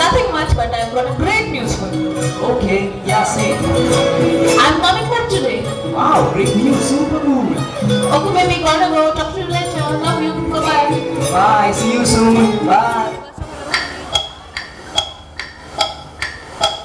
Nothing much, but I've got a great news for you. Okay, yeah, say. I'm coming back today. Wow, great news, super cool. Okay, baby, gotta go. Talk to you later. Love you. Bye-bye. Bye, see you soon. Bye.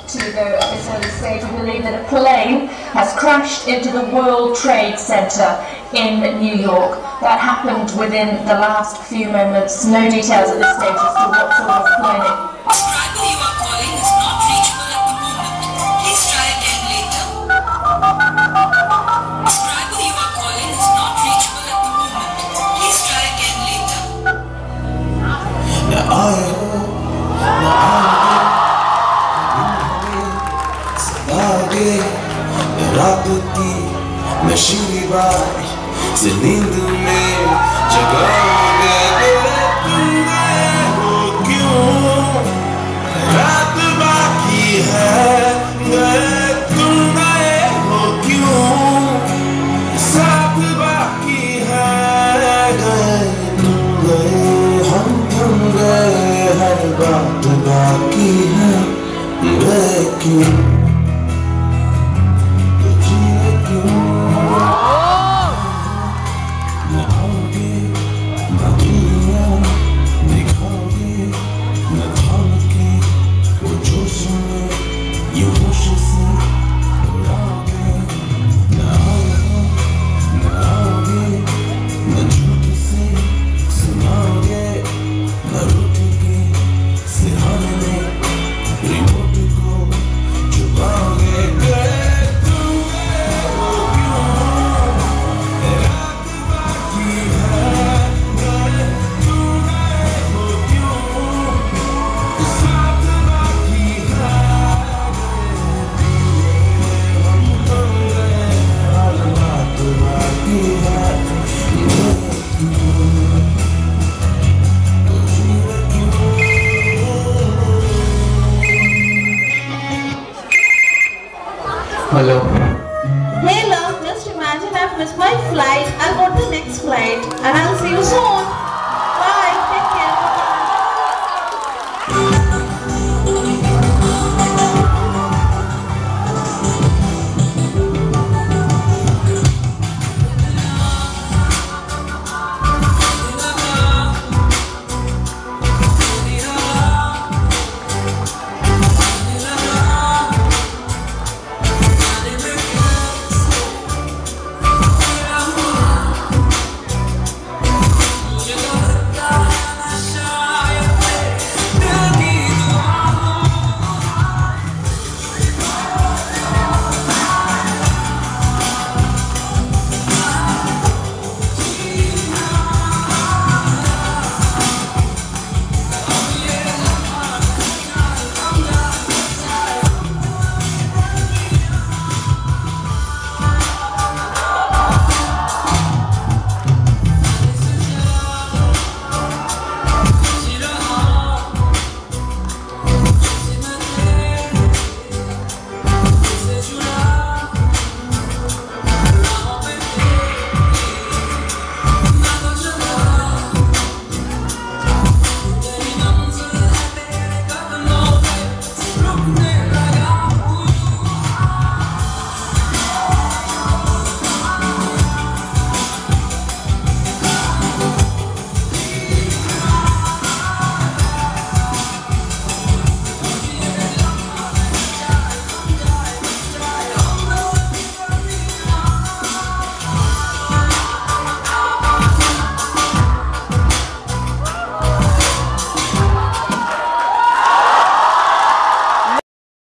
TV officials say to believe that a plane has crashed into the World Trade Center in New York. That happened within the last few moments. No details at this stage as to what sort of plane it The subscriber you are calling is not reachable at the moment. Please try again later. The subscriber you are calling is not reachable at the moment. Please try again later. रात की नशीली बात से नींद में जगाओगे हो क्यों रात बाकी है तुम गए हो क्यों साथ बाकी है गए तुम गए हम गए हर बात बाकी है गए क्यों Hello. Hey, love, just imagine I've missed my flight. I'll go to the next flight and I'll see you soon.